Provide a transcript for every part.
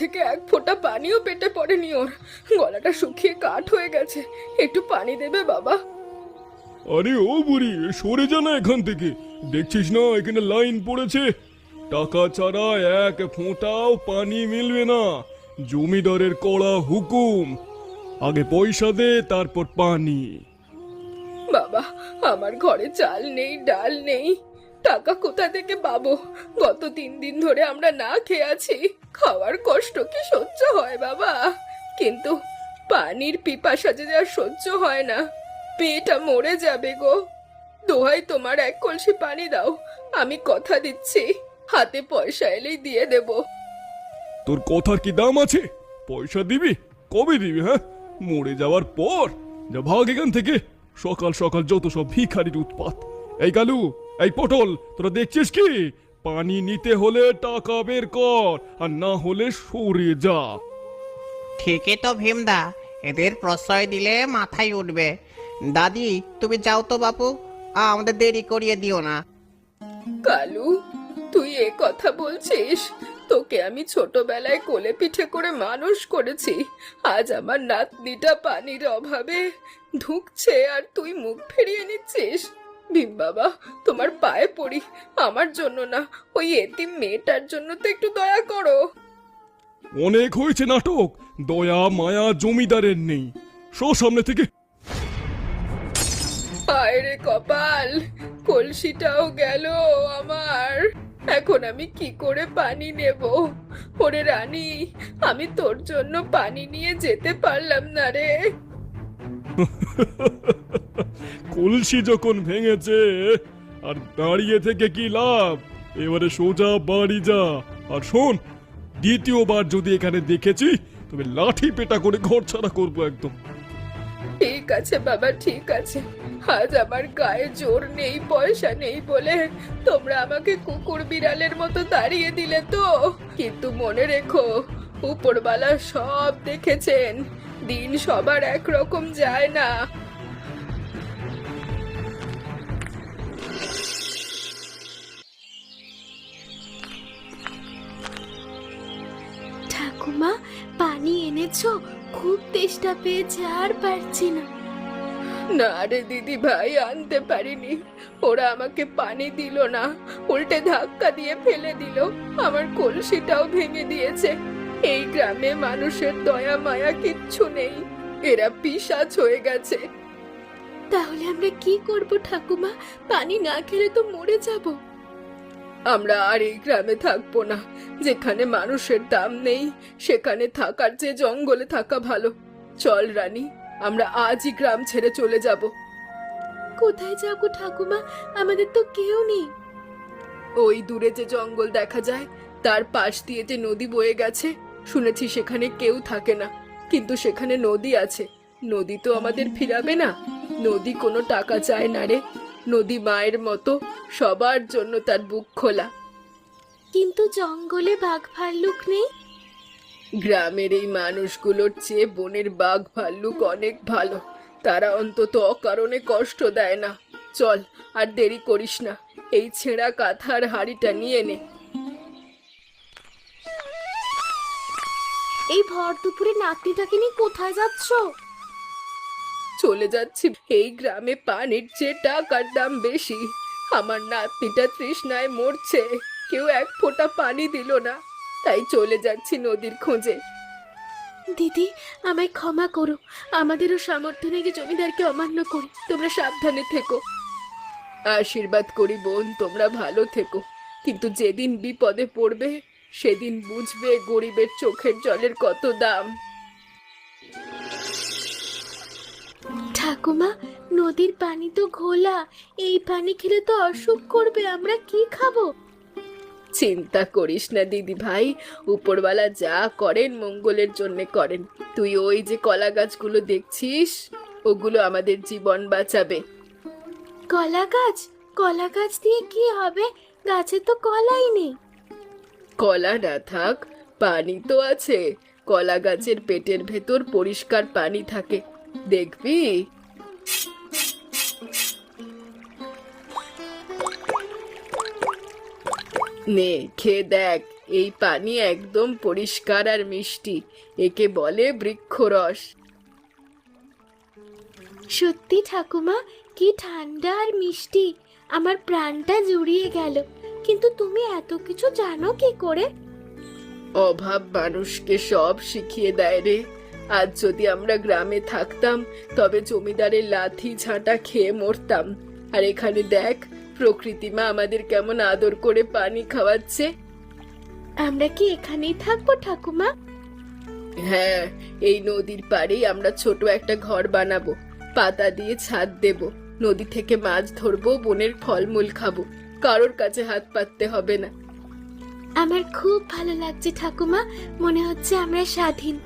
থেকে এক ফোঁটা পানিও পেটে পড়েনি ওর। গলাটা শুকিয়ে কাঠ হয়ে গেছে। একটু পানি দেবে বাবা? আরে ও বুড়ি, সরে যা না এখান থেকে। দেখছিস না এখানে লাইন পড়েছে? টাকা ছাড়া এক ফোঁটাও পানি মিলবে না। জমিদারের কড়া হুকুম, আগে পয়সা দে তারপর পানি। বাবা, আমার ঘরে চাল নেই, ডাল নেই, টাকা কোথা থেকে পাবো? গত 3 দিন ধরে আমরা না খেয়ে আছি। খাওয়ার কষ্ট কি সহ্য হয় বাবা? কিন্তু পানির পিপাসা যে আর সহ্য হয় না। পেটটা মরে যাবে গো। দোহাই তোমার, এক কলসি পানি দাও। আমি কথা দিচ্ছি, হাতে পয়সা এলেই দিয়ে দেব। তোর কথার কি দাম আছে? পয়সা দিবি? কবে দিবি? হ্যাঁ, মরে যাওয়ার পর? যা ভাগ এখান থেকে। সকাল সকাল যত সব ভিখারির উৎপাত। এই কালু, এই পটল, তোরা দেখছিস কি? পানি নিতে হলে টাকা বের কর, আর না হলে সরে যা। ঠিকই তো ভীমদা, এদের প্রশ্রয় দিলে মাথায় উঠবে। দাদি, তুমি যাও তো বাপু, আমাদের দেরি করিয়ে দিও না। কালু, তুই এ কথা বলছিস? তোকে আমি ছোটবেলায় কোলে পিঠে করে মানুষ করেছি। আজ আমার নাতনিটা পানির অভাবে ধুঁকছে আর তুই মুখ ফিরিয়ে নিচ্ছিস? ভীম বাবা, তোমার পায়ে পড়ি। আমার জন্য না, ওই এতিম মেয়েটার জন্য তো একটু দয়া করো। অনেক হয়েছে নাটক। দয়া মায়া জমিদারের নেই। সামনে থেকে। হায় রে কপাল, কলসিটাও গেল আমার। এখন আমি কি করে পানি নেব? ওরে রানী, আমি তোর জন্য পানি নিয়ে যেতে পারলাম না রে। কলসি যখন ভেঙেছে, আর দাঁড়িয়ে থেকে কি লাভ? এবারে সোজা বাড়ি যা। আর শোন, দ্বিতীয়বার যদি এখানে দেখেছি, তবে লাঠি পেটা করে ঘর ছাড়া করবো একদম। ঠিক আছে বাবা, ঠিক আছে। আজ আমার গায়ে জোর নেই, পয়সা নেই বলে তোমরা আমাকে কুকুর বিড়ালের মতো দাঁড়িয়ে দিলে তো। কিন্তু মনে রেখো, উপরওয়ালা সব দেখেছেন। দিন সবার একরকম যায় না। ঠাকুমা, পানি এনেছো? খুব তেষ্টা পেয়েছে, আর পারছি না। না রে দিদি ভাই, আনতে পারিনি। ওরা আমাকে পানি দিল না, উল্টে ধাক্কা দিয়ে ফেলে দিল। আমার কলসিটাও ভেঙে দিয়েছে। এই গ্রামে মানুষের দয়া মায়া কিচ্ছু নেই। এরা পিশাচ হয়ে গেছে। তাহলে আমরা কি করব ঠাকুমা? পানি না খেলে তো মরে যাব। আমরা আর এই গ্রামে থাকবো না। যেখানে মানুষের দাম নেই, সেখানে থাকার চেয়ে জঙ্গলে থাকা ভালো। চল রানী, আমরা আজই গ্রাম ছেড়ে চলে যাব। কোথায় যাবো ঠাকুমা? আমাদের তো কেউ নেই। ওই দূরে যে জঙ্গল দেখা যায়, তার পাশ দিয়ে যে নদী বয়ে গেছে, শুনেছি সেখানে কেউ থাকে না। কিন্তু সেখানে নদী আছে। নদী তো আমাদের ফিরাবে না। নদী কোনো টাকা চায় না রে। নদী মায়ের মতো, সবার জন্য তার বুক খোলা। কিন্তু জঙ্গলে বাঘ ভাল্লুক নেই? গ্রামের এই মানুষগুলোর চেয়ে বনের বাঘ ভাল্লুক অনেক ভালো। তারা অন্তত অকারণে কষ্ট দেয় না। চল, আর দেরি করিস না। এই ছেঁড়া কাঁথার হাড়িটা নিয়ে নে। এই ভর দুপুরে নাতনিটাকে নিয়ে কোথায় যাচ্ছ? চলে যাচ্ছি। এই গ্রামে পানির চেয়ে টাকার দাম বেশি। আমার নাতনিটা তৃষ্ণায় মরছে, কেউ এক ফোঁটা পানি দিল না। তাই চলে যাচ্ছি নদীর খোঁজে। দিদি, আমায় ক্ষমা করো। আমাদেরও সামর্থ্য নেই যে জমিদারকে অমান্য করি। তোমরা সাবধানে থেকো। আশীর্বাদ করি বোন, তোমরা ভালো থেকো। কিন্তু যেদিন বিপদে পড়বে, সেদিন বুঝবে গরিবের চোখের জলের কত দাম। ঠাকুমা, নদীর পানি তো ঘোলা। এই পানি খেলে তো অসুখ করবে। আমরা কি খাবো? চিন্তা করিস না দিদি ভাই, উপরওয়ালা যা করেন মঙ্গলের জন্য করেন। তুই ওই যে কলা গাছগুলো দেখছিস, ওগুলো আমাদের জীবন বাঁচাবে। কলা গাছ? কলা গাছ দিয়ে কি হবে? গাছে তো কলাই নেই। কলা না থাক, পানি তো আছে। কলা গাছের পেটের ভেতর পরিষ্কার পানি থাকে, দেখবি। নে, খেয়ে দেখ। এই পানি একদম পরিষ্কার আর মিষ্টি, একে বলে বৃক্ষরস। সত্যি ঠাকুমা, কি ঠান্ডা আর মিষ্টি, আমার প্রাণটা জুড়িয়ে গেল। কিন্তু তুমি এত কিছু জানো কি করে? অভাব মানুষকে সব শিখিয়ে দেয় রে। আজ যদি আমরা গ্রামে থাকতাম তবে জমিদারের লাথি ঝাঁটা খেয়ে মরতাম। আর এখানে দেখ, প্রকৃতি মা আমাদের কেমন আদর করে পানি খাওয়াচ্ছে। আমরা কি এখানেই থাকবো ঠাকুমা? হ্যাঁ, এই নদীর পাড়েই আমরা ছোট একটা ঘর বানাবো, পাতা দিয়ে ছাদ দেব, নদী থেকে মাছ ধরবো, বনের ফলমূল খাবো, কারোর কাছে হাত পাততে হবে না। আমার খুব ভালো লাগছে ঠাকুমা, মনে হচ্ছে আমরা স্বাধীন।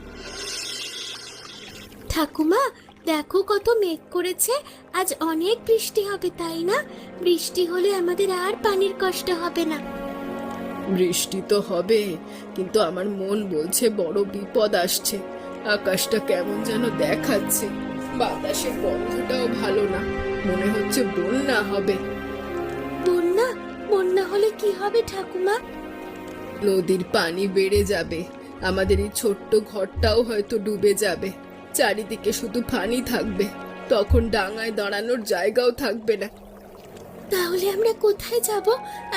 ঠাকুমা, দেখো কত মেঘ করেছে, আজ অনেক বৃষ্টি হবে, তাই না? বৃষ্টি হলে আমাদের আর পানির কষ্ট হবে না। বৃষ্টি তো হবে, কিন্তু আমার মন বলছে বড় বিপদ আসছে। আকাশটা কেমন যেন দেখাচ্ছে, বাতাসের গন্ধটাও ভালো না, মনে হচ্ছে বন্যা হবে। বন্যা? বন্যা হলে কি হবে ঠাকুমা? নদীর পানি বেড়ে যাবে, আমাদের এই ছোট্ট ঘরটাও হয়তো ডুবে যাবে, চারিদিকে শুধু পানি থাকবে, তখন ডাঙায় দাঁড়ানোর জায়গাও থাকবে না। তাহলে আমরা কোথায় যাব?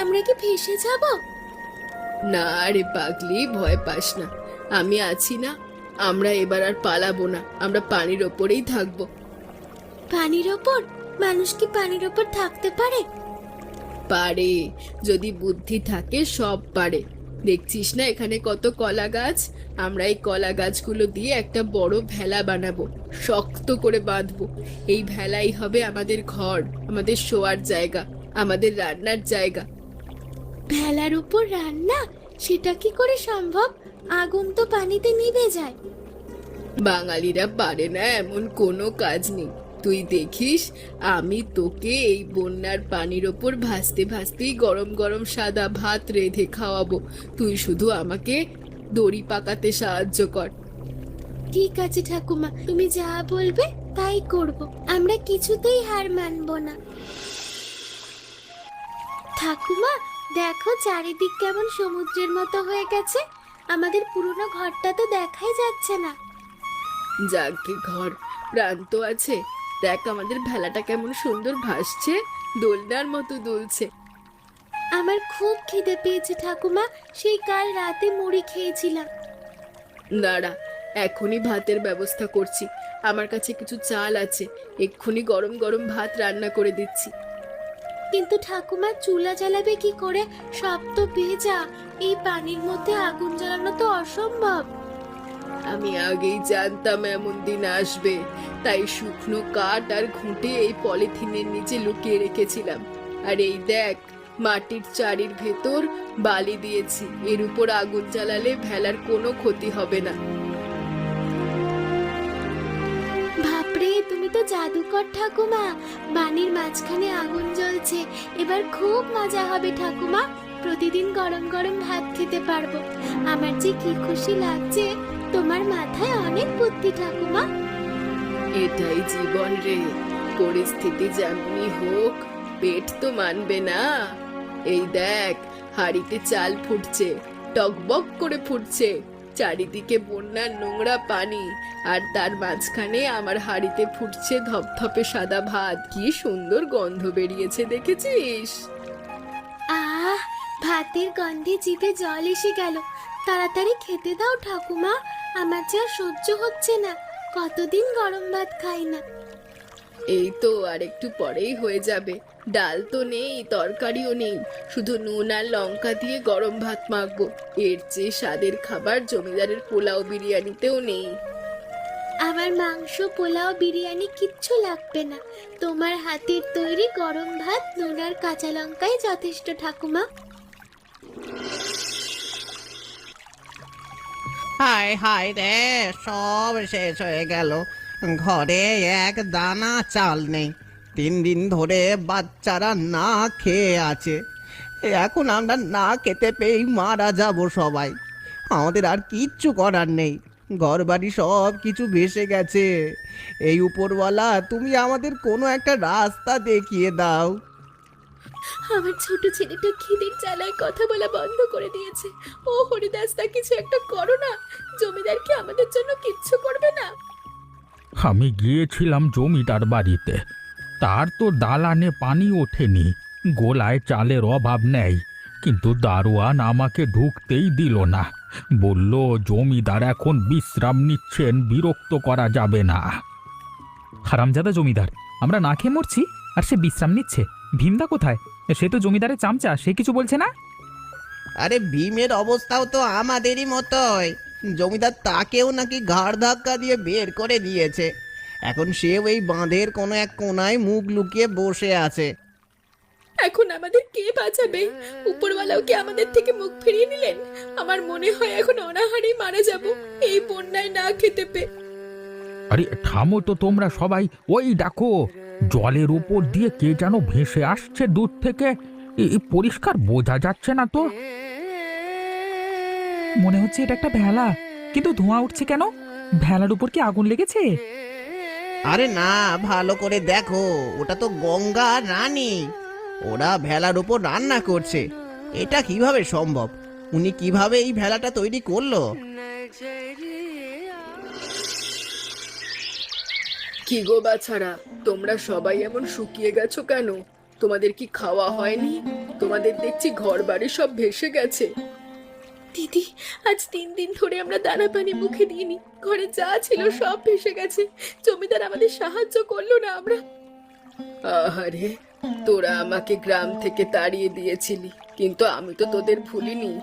আমরা কি ভেসে যাব? না রে পাগলি, ভয় পাস না, আমি আছি না। আমরা এবার আর পালাবো না, আমরা পানির ওপরেই থাকবো। পানির ওপর? মানুষ কি পানির ওপর থাকতে পারে? পারে, যদি বুদ্ধি থাকে সব পারে। দেখছিস না এখানে কত কলা গাছ, আমরা এই কলা গাছগুলো দিয়ে একটা বড় ভেলা বানাবো, শক্ত করে বাঁধবো। এই ভেলাই হবে আমাদের ঘর, আমাদের শোয়ার জায়গা, আমাদের রান্নার জায়গা। ভেলার উপর রান্না? সেটা কি করে সম্ভব? আগুন তো পানিতে নিভে যায়। বাঙালিরা পারে না এমন কোনো কাজ নেই। তুই দেখিস, আমি তোকে এই বন্যার পানির ওপর ভাসতে ভাসতেই গরম গরম সাদা ভাত রেঁধে খাওয়াবো। তুই শুধু আমাকে দড়ি পাকাতে সাহায্য কর। ঠিক আছে ঠাকুমা, তুমি যা বলবে তাই করব, আমরা কিছুতেই হার মানব না। ঠাকুমা, দেখো চারিদিক কেমন সমুদ্রের মতো হয়ে গেছে, আমাদের পুরনো ঘরটা তো দেখাই যাচ্ছে না। যাকে ঘর প্রাণ তো আছে, দেখ আমাদের ভেলাটা কেমন সুন্দর ভাসছে, দোলনার মতো দুলছে। আমার খুব খিদে পেয়েছে ঠাকুমা, সেই কাল রাতে মুড়ি খেয়েছিলাম। দাঁড়া, এখনই ভাতের ব্যবস্থা করছি। আমার কাছে কিছু চাল আছে, এক্ষুনি গরম গরম ভাত রান্না করে দিচ্ছি। কিন্তু ঠাকুমা, চুলা জ্বালাবে কি করে? সব তো ভেজা, এই পানির মধ্যে আগুন জ্বালানো তো অসম্ভব। আমি আগেই জানতাম এমন দিন আসবে, তাই শুকনো কাঠ আর ঘুঁটে এই পলিথিনের নিচে লুকিয়ে রেখেছিলাম। আর এই দেখ, মাটির চারির ভেতর বালি দিয়েছি, এর উপর আগুন জ্বালালে ভেলার কোনো ক্ষতি হবে না। বাপরে, তুমি তো জাদুকর ঠাকুমা, বানির মাঝখানে আগুন জ্বলছে, এবার খুব মজা হবে ঠাকুমা, প্রতিদিন গরম গরম ভাত খেতে পারবো। আমার যে কি খুশি লাগছে, তোমার মাথায় অনেক বুদ্ধি ঠাকুমা। এটাই জীবন রে, পরিস্থিতি যেমনই হোক পেট তো মানবে না। এই দেখ, হাঁড়িতে চাল ফুটছে, টকবক করে ফুটছে, চারিদিকে বন্যার নোংরা পানি, আর তার মাঝখানে আমার হাঁড়িতে ফুটছে ধপধপে সাদা ভাত। কি সুন্দর গন্ধ বেরিয়েছে, দেখেছিস? আহ, ভাতের গন্ধে জিভে জল এসে গেল। তাড়াতাড়ি খেতে দাও ঠাকুমা, আমার যে আর সহ্য হচ্ছে না, কতদিন গরম ভাত খাই না। এই তো আর একটু পরেই হয়ে যাবে। ডাল তো নেই, তরকারিও নেই, শুধু নুন আর লঙ্কা দিয়ে গরম ভাত মাখবো। এর চেয়ে স্বাদের খাবার জমিদারের পোলাও বিরিয়ানিতেও নেই। আমার মাংস, পোলাও, বিরিয়ানি কিচ্ছু লাগবে না, তোমার হাতের তৈরি গরম ভাত, নুন আর কাঁচা লঙ্কাই যথেষ্ট ঠাকুমা। হায় হায় রে, সব শেষ হয়ে গেল, ঘরে এক দানা চাল নেই, 3 দিন ধরে বাচ্চারা না খেয়ে আছে, এখন আমরা না খেতে পেয়েই মারা যাব সবাই, আমাদের আর কিচ্ছু করার নেই, ঘরবাড়ি সব কিছু ভেসে গেছে, এই উপরওয়ালা তুমি আমাদের কোনো একটা রাস্তা দেখিয়ে দাও। আমার ছোট ছেলেটা খিদের জ্বালায় কথা বলা বন্ধ করে দিয়েছে। ও হরিদাসদা, কিছু একটা করো না। জমিদার কি আমাদের জন্য কিচ্ছু করবে না? আমি গিয়েছিলাম জমিদার বাড়িতে, তার তো দালানে পানি ওঠেনি, গোলায় চালের অভাব নেই, কিন্তু দারোয়ান আমাকে ঢুকতেই দিল না। বলল জমিদার এখন বিশ্রাম নিচ্ছেন, বিরক্ত করা যাবে না। হারামজাদা জমিদার, আমরা না খেয়ে মরছি আর সে বিশ্রাম নিচ্ছে। ভীমদা কোথায়? সে তো জমিদারের চামচা, সে কিছু বলছে না। আরে ভীমের অবস্থাও তো আমাদেরই মতোই। জমিদার তাকেও নাকি ঘাড় ধাক্কা দিয়ে বের করে দিয়েছে। এখন সে ওই বাঁধের কোনো এক কোনায় মুখ লুকিয়ে বসে আছে। এখন আমাদের কে বাঁচাবে? উপরওয়ালাও কি আমাদের থেকে মুখ ফিরিয়ে নিলেন? আমার মনে হয় এখন অনাহারেই মারা যাব, এই বন্যায় না খেতে পেয়ে। আরে থামো তো তোমরা সবাই, ওই দেখো জলের উপর দিয়ে কে যেন ভেসে আসছে দূর থেকে। পরিষ্কার বোঝা যাচ্ছে না তো। মনে হচ্ছে এটা একটা ভেলা, কিন্তু ধোঁয়া উঠছে কেন? ভেলার উপর কি আগুন লেগেছে? আরে না, ভালো করে দেখো, ওটা তো গঙ্গা আর রানী। ওরা ভেলার উপর রান্না করছে। এটা কিভাবে সম্ভব? উনি কিভাবে এই ভেলাটা তৈরি করলো? কি গো বাছারা, তোমরা সবাই এমন শুকিয়ে গেছো কেন? তোমাদের কি খাওয়া হয়নি? তোমাদের দেখছি ঘর বাড়ি সব ভেসে গেছে। দিদি, আজ 3 দিন ধরে আমরা দানা পানি মুখে দিইনি, ঘরে যা ছিল সব ভেসে গেছে। জমিদার আমাদের সাহায্য করলো না। আমরা আহারে, তোরা আমাকে গ্রাম থেকে তাড়িয়ে দিয়েছিলি, কিন্তু আমি তো তোদের ভুলিনি।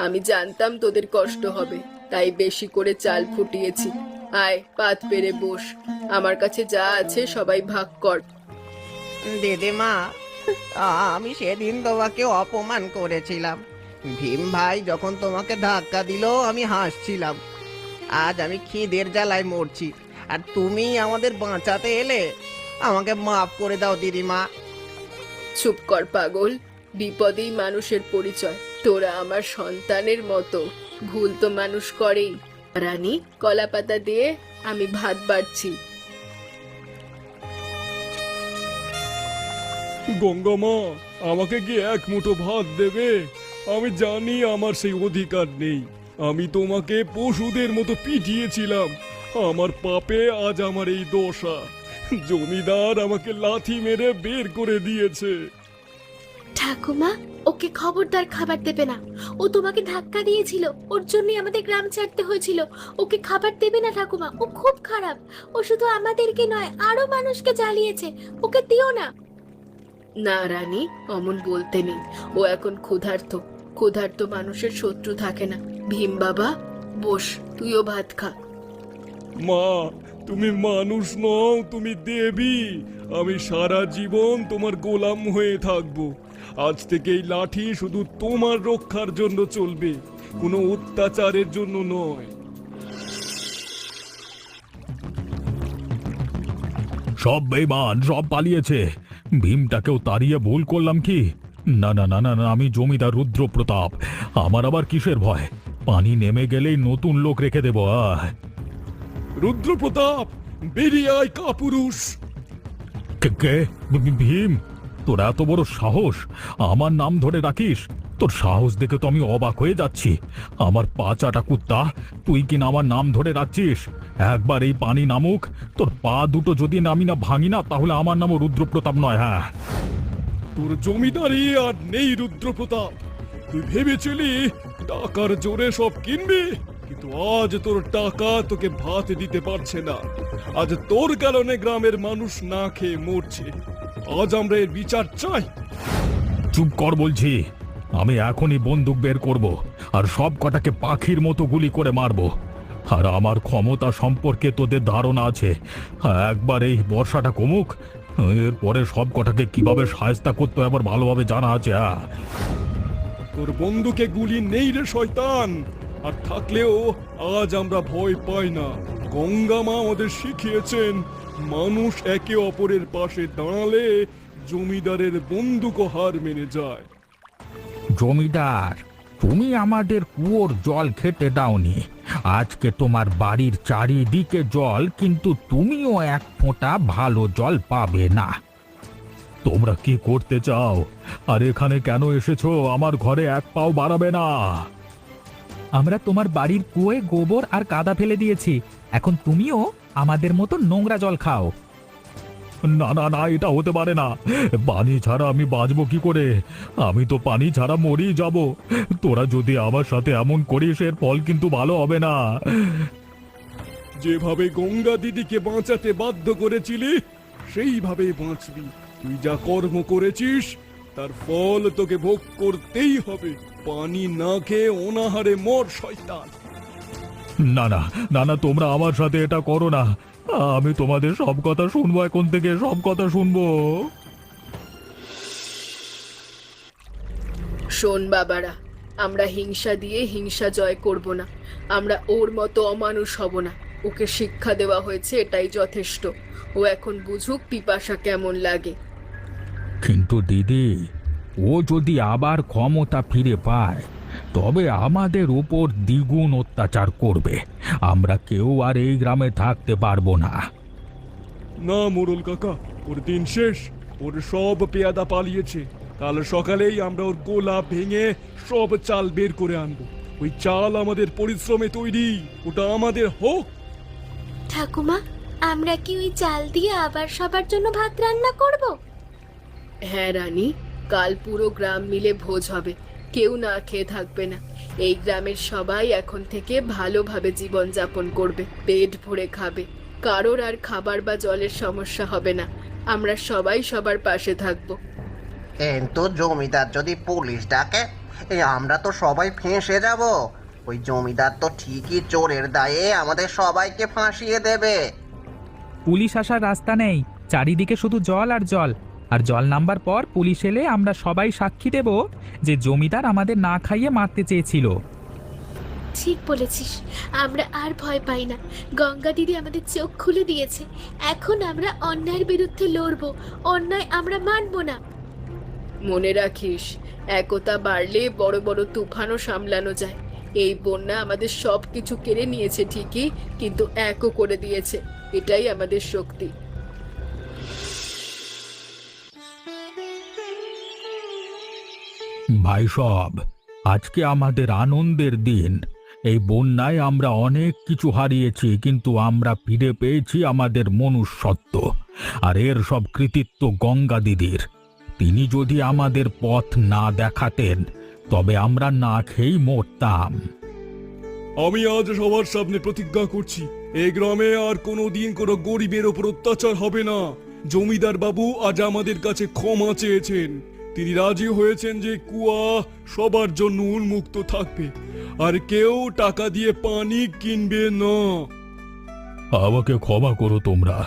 আমি জানতাম তোদের কষ্ট হবে, তাই বেশি করে চাল ফুটিয়েছি। আয়, পাত পেরে বস, আমার কাছে যা আছে সবাই ভাগ কর। দিদিমা, আমি সেদিন তোমাকে অপমান করেছিলাম। ভীম ভাই যখন তোমাকে ধাক্কা দিল আমি হাসছিলাম। আজ আমি খিদের জ্বালায় মরছি, আর তুমি আমাদের বাঁচাতে এলে। আমাকে মাফ করে দাও দিদিমা। চুপ কর পাগল, বিপদেই মানুষের পরিচয়। তোরা আমার সন্তানের মতো, ভুল তো মানুষ করেই। রানী, কলা পাতা দিয়ে আমি ভাত বাড়ছি। গঙ্গা মা, আমাকে কি এক মুঠো ভাত দেবে? আমি জানি আমার সেই অধিকার নেই। আমি তোমাকে পশুদের মতো পিটিয়েছিলাম। আমার পাপে আজ আমার এই দশা। জমিদার আমাকে লাথি মেরে বের করে দিয়েছে। ঠাকুমা, ওকে খবরদার খাবার দেবে না। ও তোমাকে ধাক্কা দিয়েছিল, ওর জন্যই আমাদের গ্রাম ছাড়তে হয়েছিল। ওকে খাবার দেবে না ঠাকুমা, ও খুব খারাপ। ও শুধু আমাদেরকে নয়, আরো মানুষকে জ্বালিয়েছে। ওকে দিও না। না রানী, অমন বলতে নেই। ও এখন ক্ষুধার্ত। ক্ষুধার্ত মানুষের শত্রু থাকে না। ভীম বাবা, বস, তুইও ভাত খা। মা, তুমি মানুষ নও, তুমি দেবী। আমি সারা জীবন তোমার গোলাম হয়ে থাকবো। আজ থেকে এই লাঠি শুধু তোমার রক্ষার জন্য চলবে, কোনো অত্যাচারের জন্য নয়। সব বেঈমান, সব পালিয়েছে। ভীমটাকেও তাড়িয়ে ভুল করলাম কি? না না না না না, আমি জমিদার রুদ্রপ্রতাপ। আমার আবার কিসের ভয়? পানি নেমে গেলেই নতুন লোক রেখে দেব। রুদ্রপ্রতাপ, বেরিয়ে আয় কাপুরুষ। কে? ভীম, তোর এত বড় সাহস আমার নাম ধরে রাখিস? তোর সাহস দেখে তো আমি অবাক হয়ে যাচ্ছি। আমার পা চাটা কুত্তা, তুই কিনা আমার নাম ধরে রাখছিস? একবার এই পানি নামুক, তোর পা দুটো যদি নামি না ভাঙি না, তাহলে আমার নামও রুদ্রপ্রতাপ নয়। হ্যাঁ, তোর জমিদারি আর নেই রুদ্রপ্রতাপ। তুই ভেবেছিলি টাকার জোরে সব কিনবি, কিন্তু আজ তোর টাকা তোকে ভাত দিতে পারছে না। আজ তোর কারণে গ্রামের মানুষ না খেয়ে মরছে। আজ আমরা এর বিচার চাই। চুপ কর বলছি। আমি এখনই বন্দুক বের করব আর সব কটাকে পাখির মতো গুলি করে মারব। আর আমার ক্ষমতা সম্পর্কে তোদের ধারণা আছে। একবার এই বর্ষাটা কমুক, এরপরে সব কটাকে কিভাবে সায়স্তা করতে হয় আবার ভালোভাবে জানা আছে। তোর বন্দুকে গুলি নেই রে শয়তান, আর থাকলেও আজ আমরা ভয় পাই না। গঙ্গা মা আমাদের শিখিয়েছেন, মানুষ একে অপরের পাশে দাঁড়ালে জমিদারের বন্দুকও হার মেনে যায়। জমিদার, তুমি আমাদের কুয়োর জল খেতে দাওনি। আজকে তোমার বাড়ির চারিদিকে জল, কিন্তু তুমিও এক ফোঁটা ভালো জল পাবে না। তোমরা কি করতে চাও? আর এখানে কেন এসেছো? আমার ঘরে এক পাও বাড়াবে না। আমরা তোমার বাড়ির কুয়োয় গোবর আর কাদা ফেলে দিয়েছি, এখন তুমিও আমাদের মতো নোংরা জল খাও। না না না, এটা হতে পারে না। পানি ছাড়া আমি বাঁচবো কি করে? আমি তো পানি ছাড়া মরেই যাব। তোরা যদি আমার সাথে এমন করিস, এর ফল কিন্তু ভালো হবে না। যেভাবে গঙ্গা দিদিকে বাঁচাতে বাধ্য করেছিলি সেইভাবেই বাঁচবি। তুই যা কর্ম করেছিস তার ফল তোকে ভোগ করতেই হবে। পানি না খেয়ে অনাহারে মর শয়তান। না না না না, তোমরা আমার সাথে এটা করো না। আমি তোমাদের সব কথা শুনবো, এখন থেকে সব কথা শুনবো। শোন বাবারা, আমরা হিংসা দিয়ে হিংসা জয় করব না। আমরা ওর মতো অমানুষ হব না। ওকে শিক্ষা দেওয়া হয়েছে, এটাই যথেষ্ট। ও এখন বুঝুক পিপাসা কেমন লাগে। কিন্তু দিদি, ও যদি আবার ক্ষমতা ফিরে পায় তবে আমাদের উপর দ্বিগুণ অত্যাচার করবে। আমরা কেউ আর এই গ্রামে থাকতে পারবো না। না মোড়ল কাকা, ওর দিন শেষ। ওর সব পেয়াদা পালিয়েছে। কাল সকালেই আমরা ওর গোলা ভেঙে সব চাল বের করে আনবো। ওই চাল আমাদের পরিশ্রমে তৈরি, ওটা আমাদের হোক। ঠাকুমা, আমরা কি ওই চাল দিয়ে আবার সবার জন্য ভাত রান্না করব? হ্যাঁ রানী, কাল পুরো গ্রাম মিলে ভোজ হবে। কেউ না খেয়ে থাকবে না। এই গ্রামের সবাই এখন থেকে ভালোভাবে জীবন যাপন করবে, পেট ভরে খাবে। কারোর আর খাবার বা জলের সমস্যা হবে না। আমরা সবাই সবার পাশে থাকবো। কিন্তু জমিদার যদি পুলিশ ডাকে, আমরা তো সবাই ফেঁসে যাব। ওই জমিদার তো ঠিকই চোরের দায়ে আমাদের সবাইকে ফাঁসিয়ে দেবে। পুলিশ আসার রাস্তা নেই, চারিদিকে শুধু জল আর জল। আর জল নামবার পর পুলিশ এলে আমরা সবাই সাক্ষী দেব যে জমিদার আমাদের না খাইয়ে মারতে চেয়েছিল। ঠিক বলেছিস, আমরা আর ভয় পাই না। গঙ্গা দিদি আমাদের চোখ খুলে দিয়েছে। এখন আমরা অন্যায়ের বিরুদ্ধে লড়বো, অন্যায় আমরা মানব না। মনে রাখিস, একতা বাড়লে বড় বড় তুফানও সামলানো যায়। এই বন্যা আমাদের সব কিছু কেড়ে নিয়েছে ঠিকই, কিন্তু একও করে দিয়েছে। এটাই আমাদের শক্তি। ভাই সব, আজকে আমাদের আনন্দের দিন। এই বন্যায় আমরা অনেক কিছু হারিয়েছি, কিন্তু আমরা ফিরে পেয়েছি আমাদের মনুষ্যত্ব। আর এর সব কৃতিত্ব গঙ্গা দিদির। তিনি যদি আমাদের পথ না দেখাতেন তবে আমরা না খেয়েই মরতাম। আমি আজ সবার সামনে প্রতিজ্ঞা করছি, এই গ্রামে আর কোনোদিন কোনো গরিবের ওপর অত্যাচার হবে না। জমিদার বাবু আজ আমাদের কাছে ক্ষমা চেয়েছেন। তিনি রাজি হয়েছেন যে কুয়া সবার জন্য উন্মুক্ত থাকবে, আর কেউ টাকা দিয়ে পানি কিনবে না। আমাকে ক্ষমা করো তোমরা।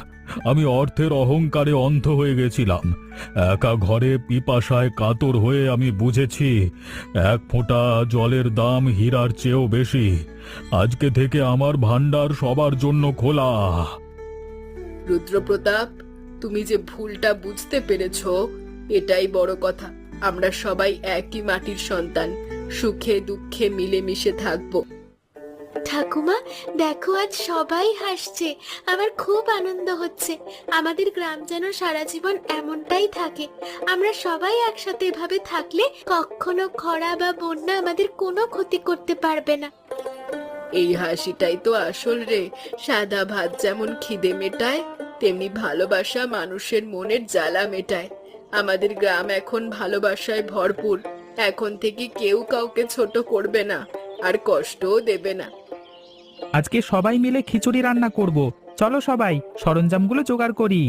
আমি অর্থের অহংকারে অন্ধ হয়ে গেছিলাম। একা ঘরে পিপাসায় কাতর হয়ে আমি বুঝেছি এক ফোঁটা জলের দাম হীরার চেয়েও বেশি। আজকে থেকে আমার ভান্ডার সবার জন্য খোলা। রুদ্রপ্রতাপ, তুমি যে ভুলটা বুঝতে পেরেছো, এটাই বড় কথা। আমরা সবাই একই মাটির সন্তান, সুখে দুঃখে মিলেমিশে থাকবো। ঠাকুমা, দেখো আজ সবাই হাসছে, আমার খুব আনন্দ হচ্ছে। আমাদের গ্রাম যেন সারা জীবন এমনটাই থাকে। আমরা সবাই একসাথে এভাবে থাকলে কখনো খরা বা বন্যা আমাদের কোনো ক্ষতি করতে পারবে না। এই হাসিটাই তো আসল রে। সাদা ভাত যেমন খিদে মেটায়, তেমনি ভালোবাসা মানুষের মনের জ্বালা মেটায়। আমাদের গ্রাম এখন ভালোবাসায় ভরপুর। এখন থেকে কেউ কাউকে ছোট করবে না, আর কষ্টও দেবে না। আজকে সবাই মিলে খিচুড়ি রান্না করব। চলো সবাই সরঞ্জামগুলো জোগাড় করি।